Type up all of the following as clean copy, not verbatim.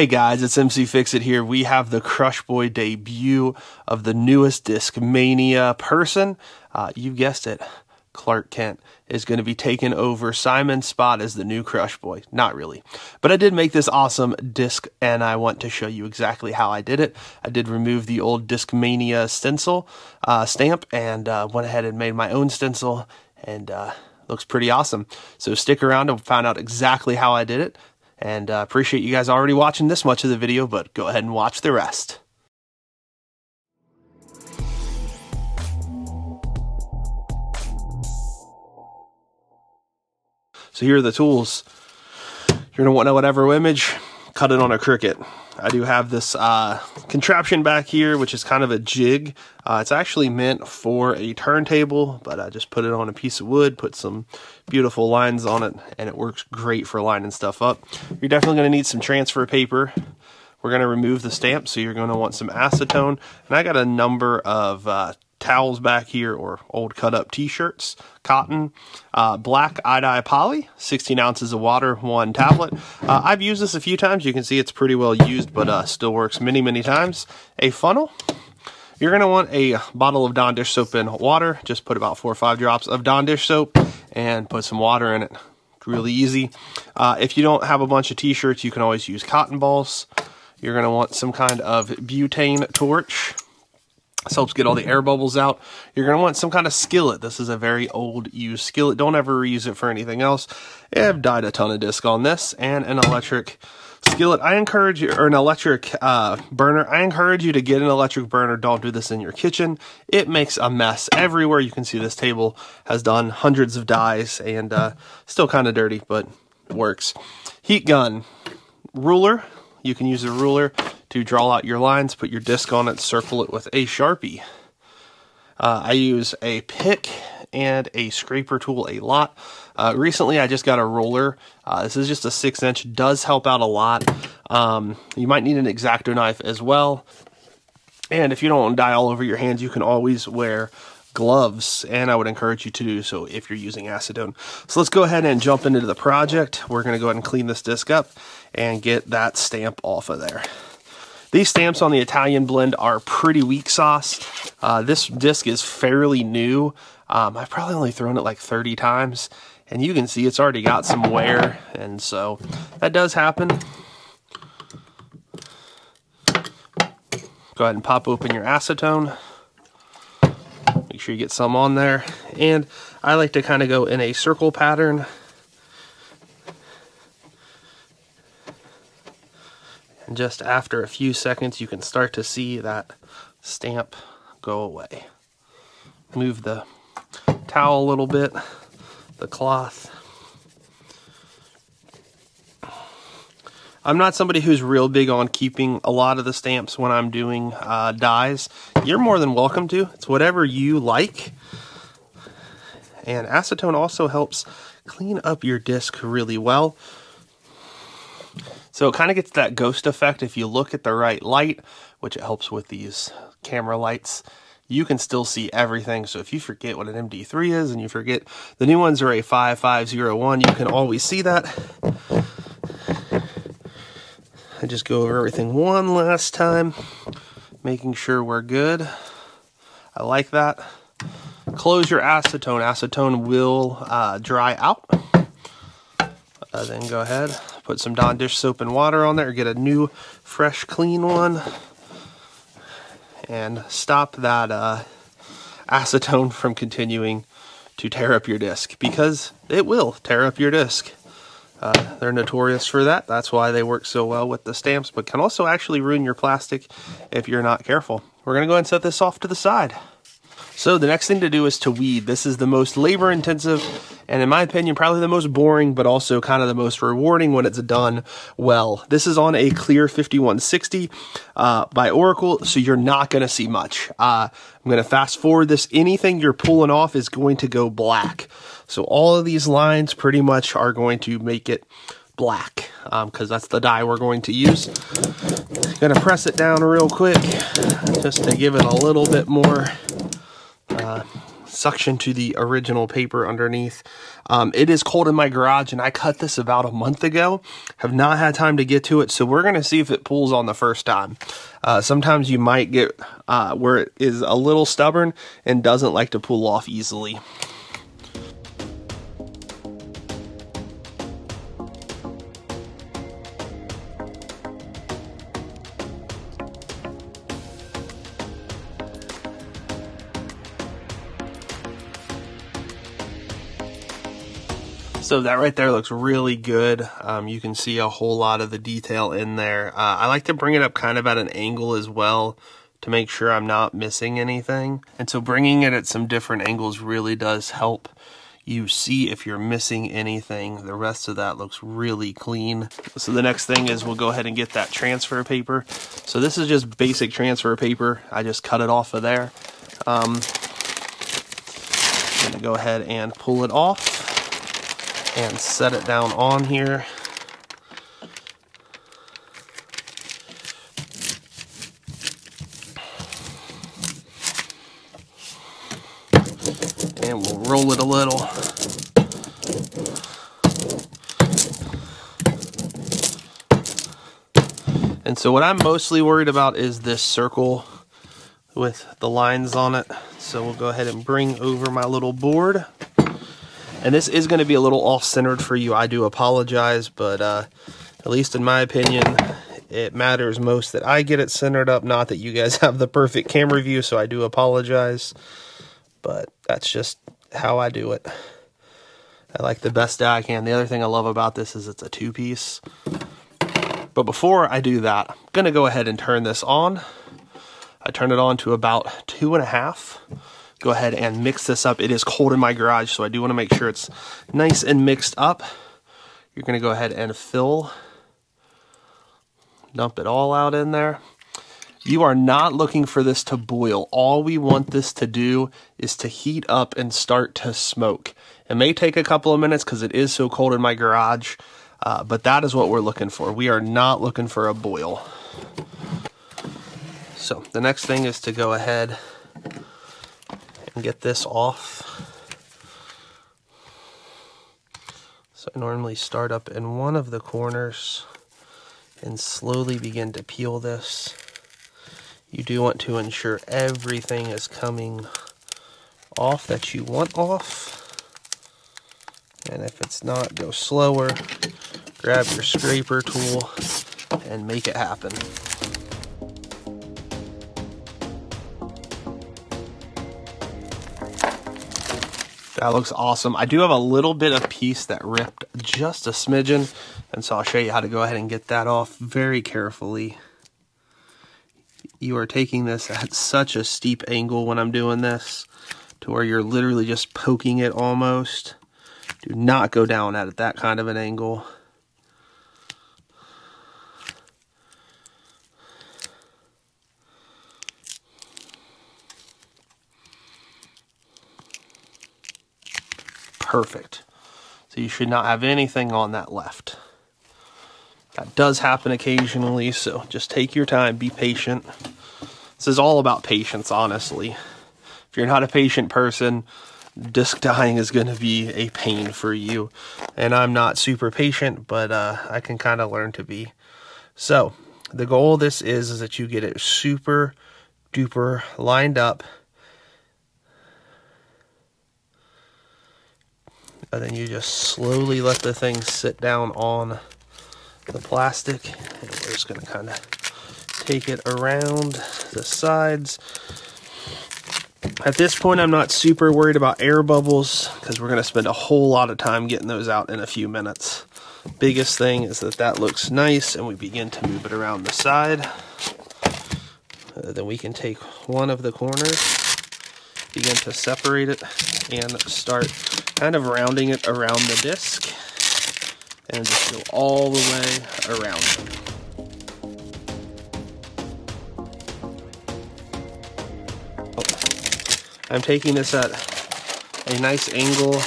Hey guys, it's mcfixit here. We have the Crush Boy debut of the newest Discmania person. You guessed it, Clark Kent is going to be taking over Simon's spot as the new Crush Boy. Not really. But I did make this awesome disc, and I want to show you exactly how I did it. I did remove the old Discmania stencil stamp and went ahead and made my own stencil, and looks pretty awesome. So stick around to find out exactly how I did it. And appreciate you guys already watching this much of the video, but go ahead and watch the rest. So here are the tools. You're going to want whatever image, cut it on a Cricut. I do have this contraption back here, which is kind of a jig. It's actually meant for a turntable, but I just put it on a piece of wood, put some beautiful lines on it, and it works great for lining stuff up. You're definitely going to need some transfer paper. We're going to remove the stamp, so you're going to want some acetone. And I got a number of towels back here, or old cut up t-shirts, cotton, black eye-dye poly, 16 ounces of water, 1 tablet. I've used this a few times. You can see it's pretty well used, but still works many times. A funnel. You're going to want a bottle of Dawn dish soap in water. Just put about 4 or 5 drops of Dawn dish soap and put some water in it. Really easy. If you don't have a bunch of t-shirts, you can always use cotton balls. You're going to want some kind of butane torch. This helps get all the air bubbles out. You're going to want some kind of skillet. This is a very old used skillet. Don't ever reuse it for anything else. I've dyed a ton of disc on this. And an electric skillet. I encourage you, or an electric burner. I encourage you to get an electric burner. Don't do this in your kitchen. It makes a mess everywhere. You can see this table has done hundreds of dyes and still kind of dirty, but it works. Heat gun. Ruler. You can use a ruler to draw out your lines, put your disc on it, circle it with a Sharpie. I use a pick and a scraper tool a lot. Recently, I just got a roller. This is just a 6-inch. Does help out a lot. You might need an X-Acto knife as well. And if you don't want to dye all over your hands, you can always wear gloves, and I would encourage you to do so if you're using acetone. So let's go ahead and jump into the project. We're going to go ahead and clean this disc up and get that stamp off of there. These stamps on the Italian blend are pretty weak sauce. This disc is fairly new. I've probably only thrown it like 30 times, and you can see it's already got some wear, and so that does happen. Go ahead and pop open your acetone. Make sure you get some on there, and I like to kind of go in a circle pattern. And just after a few seconds, you can start to see that stamp go away. Move the towel a little bit, the cloth. I'm not somebody who's real big on keeping a lot of the stamps when I'm doing dyes. You're more than welcome to. It's whatever you like. And acetone also helps clean up your disc really well. So it kind of gets that ghost effect if you look at the right light, which it helps with these camera lights. You can still see everything. So if you forget what an MD3 is and you forget the new ones are a 5501, you can always see that. I just go over everything one last time, making sure we're good. I like that. Close your acetone. Acetone will dry out. Then go ahead, put some Dawn dish soap and water on there, get a new, fresh, clean one, and stop that acetone from continuing to tear up your disc, because it will tear up your disc. They're notorious for that. That's why they work so well with the stamps, but can also actually ruin your plastic if you're not careful. We're going to go ahead and set this off to the side. So the next thing to do is to weed. This is the most labor intensive, and in my opinion, probably the most boring, but also kind of the most rewarding when it's done well. This is on a clear 5160 by Oracle, so you're not going to see much. I'm going to fast forward this. Anything you're pulling off is going to go black. So all of these lines pretty much are going to make it black, because that's the dye we're going to use. Going to press it down real quick just to give it a little bit more suction to the original paper underneath. It is cold in my garage, and I cut this about a month ago. Have not had time to get to it, so we're going to see if it pulls on the first time. Sometimes you might get where it is a little stubborn and doesn't like to pull off easily. So that right there looks really good. You can see a whole lot of the detail in there. I like to bring it up kind of at an angle as well to make sure I'm not missing anything. And so bringing it at some different angles really does help you see if you're missing anything. The rest of that looks really clean. So the next thing is we'll go ahead and get that transfer paper. So this is just basic transfer paper. I just cut it off of there. I'm gonna go ahead and pull it off and set it down on here. And we'll roll it a little. And so what I'm mostly worried about is this circle with the lines on it. So we'll go ahead and bring over my little board. And this is going to be a little off-centered for you. I do apologize, but at least in my opinion, it matters most that I get it centered up, not that you guys have the perfect camera view, so I do apologize. But that's just how I do it. I like the best that I can. The other thing I love about this is it's a two-piece. But before I do that, I'm going to go ahead and turn this on. I turn it on to about 2.5. Go ahead and mix this up. It is cold in my garage, so I do want to make sure it's nice and mixed up. You're going to go ahead and dump it all out in there. You are not looking for this to boil. All we want this to do is to heat up and start to smoke. It may take a couple of minutes because it is so cold in my garage, but that is what we're looking for. We are not looking for a boil. So the next thing is to go ahead and get this off. So I normally start up in one of the corners and slowly begin to peel this. You do want to ensure everything is coming off that you want off. And if it's not, go slower. Grab your scraper tool and make it happen. That looks awesome. I do have a little bit of piece that ripped just a smidgen, and so I'll show you how to go ahead and get that off very carefully. You are taking this at such a steep angle when I'm doing this, to where you're literally just poking it almost. Do not go down at it that kind of an angle. Perfect. So you should not have anything on that left. That does happen occasionally, so just take your time, be patient. This is all about patience, honestly. If you're not a patient person, disc dyeing is going to be a pain for you. And I'm not super patient, but I can kind of learn to be. So the goal of this is that you get it super duper lined up. And then you just slowly let the thing sit down on the plastic. And we're just going to kind of take it around the sides. At this point, I'm not super worried about air bubbles because we're going to spend a whole lot of time getting those out in a few minutes. Biggest thing is that that looks nice, and we begin to move it around the side. Then we can take one of the corners, begin to separate it, and start kind of rounding it around the disc, and just go all the way around it. I'm taking this at a nice angle,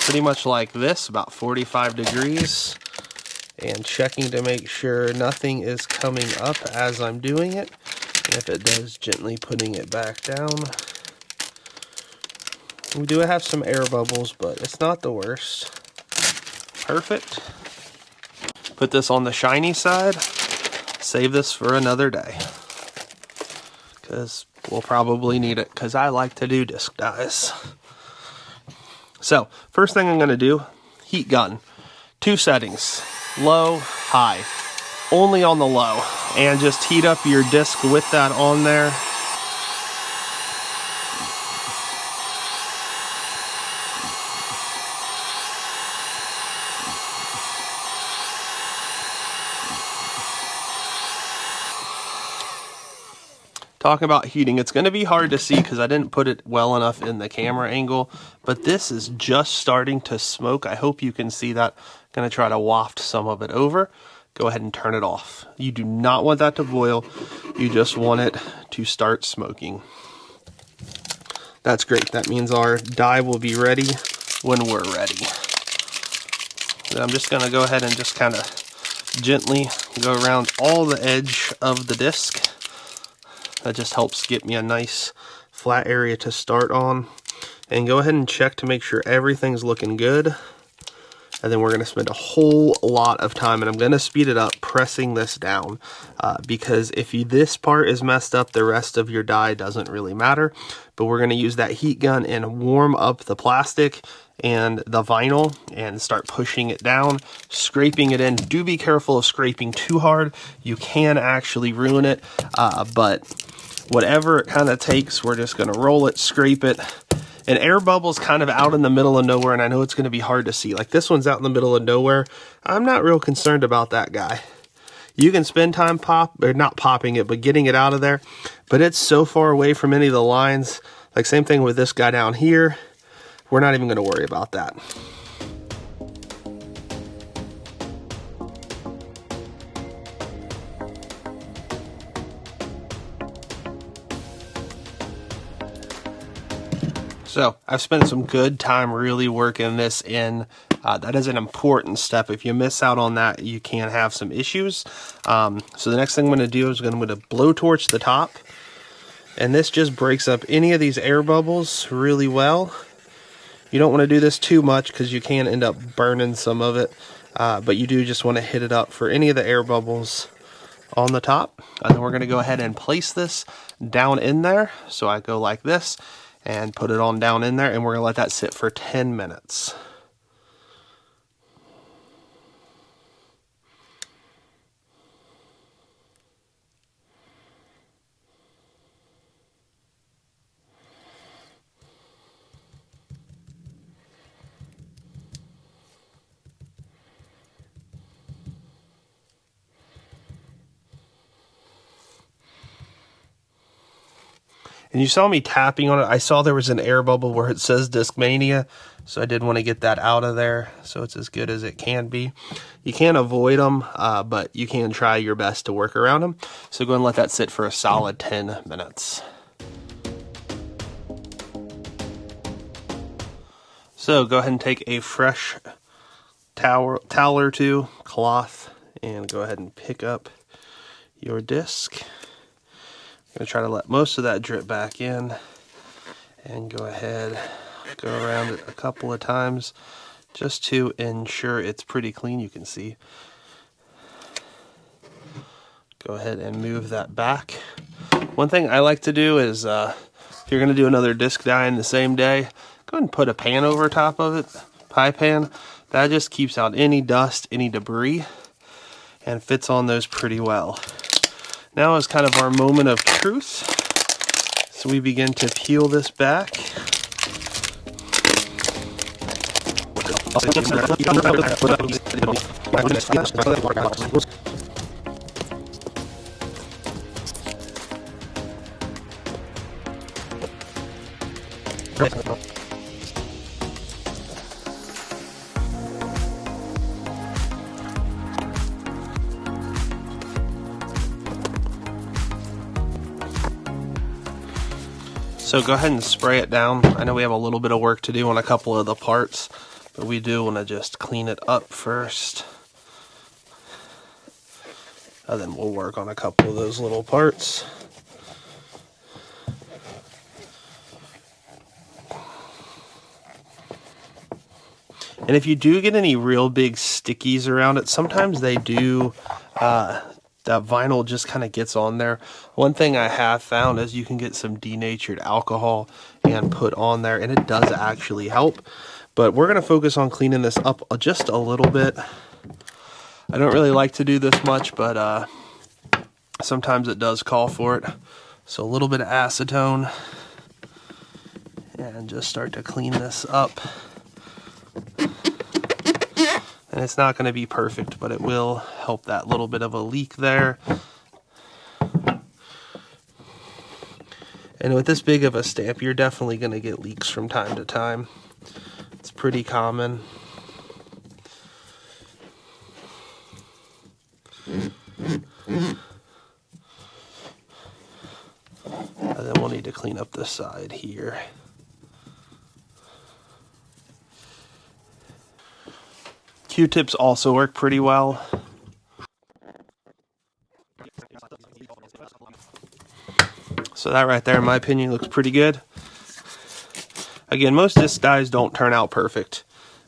pretty much like this, about 45 degrees, and checking to make sure nothing is coming up as I'm doing it, and if it does, gently putting it back down. We do have some air bubbles, but it's not the worst. Perfect. Put this on the shiny side. Save this for another day, because we'll probably need it, because I like to do disc dies. So, first thing I'm going to do, heat gun. 2 settings, low, high. Only on the low. And just heat up your disc with that on there. Talking about heating, it's going to be hard to see because I didn't put it well enough in the camera angle, but this is just starting to smoke. I hope you can see that. I'm going to try to waft some of it over. Go ahead and turn it off. You do not want that to boil. You just want it to start smoking. That's great. That means our die will be ready when we're ready. Then I'm just going to go ahead and just kind of gently go around all the edge of the disc. That just helps get me a nice flat area to start on. And go ahead and check to make sure everything's looking good. And then we're going to spend a whole lot of time, and I'm going to speed it up, pressing this down. Because if this part is messed up, the rest of your die doesn't really matter. But we're going to use that heat gun and warm up the plastic and the vinyl and start pushing it down, scraping it in. Do be careful of scraping too hard. You can actually ruin it, but whatever it kind of takes, we're just going to roll it, scrape it. And air bubbles kind of out in the middle of nowhere, and I know it's going to be hard to see. Like this one's out in the middle of nowhere. I'm not real concerned about that guy. You can spend time not popping it, but getting it out of there. But it's so far away from any of the lines. Like same thing with this guy down here. We're not even going to worry about that. So I've spent some good time really working this in. That is an important step. If you miss out on that, you can have some issues. So the next thing I'm going to do is I'm going to blowtorch the top. And this just breaks up any of these air bubbles really well. You don't want to do this too much because you can end up burning some of it. But you do just want to hit it up for any of the air bubbles on the top. And then we're going to go ahead and place this down in there. So I go like this and put it on down in there, and we're going to let that sit for 10 minutes. And you saw me tapping on it. I saw there was an air bubble where it says Discmania, so I did want to get that out of there so it's as good as it can be. You can't avoid them, but you can try your best to work around them. So go ahead and let that sit for a solid 10 minutes. So go ahead and take a fresh towel or two, cloth, and go ahead and pick up your disc. I'm going to try to let most of that drip back in and go ahead, go around it a couple of times just to ensure it's pretty clean. You can see. Go ahead and move that back. One thing I like to do is if you're going to do another disc die in the same day, go ahead and put a pan over top of it, pie pan. That just keeps out any dust, any debris, and fits on those pretty well. Now is kind of our moment of truth. So we begin to peel this back. So go ahead and spray it down. I know we have a little bit of work to do on a couple of the parts, but we do want to just clean it up first. And then we'll work on a couple of those little parts. And if you do get any real big stickies around it, sometimes they do, that vinyl just kind of gets on there. One thing I have found is you can get some denatured alcohol and put on there, and it does actually help. But we're going to focus on cleaning this up just a little bit. I don't really like to do this much, but sometimes it does call for it. So a little bit of acetone, and just start to clean this up. And it's not going to be perfect, but it will help that little bit of a leak there. And with this big of a stamp, you're definitely going to get leaks from time to time. It's pretty common. And then we'll need to clean up this side here. Q-tips also work pretty well. So that right there, in my opinion, looks pretty good. Again, most disc dyes don't turn out perfect.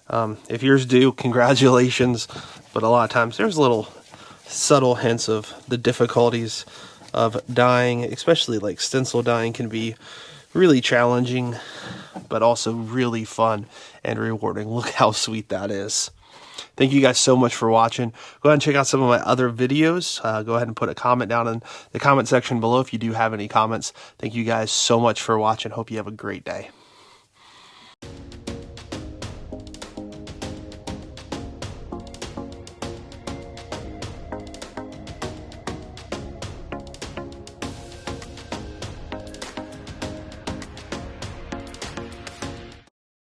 If yours do, congratulations. But a lot of times there's little subtle hints of the difficulties of dyeing, especially like stencil dyeing can be really challenging, but also really fun and rewarding. Look how sweet that is. Thank you guys so much for watching. Go ahead and check out some of my other videos. Go ahead and put a comment down in the comment section below if you do have any comments. Thank you guys so much for watching. Hope you have a great day.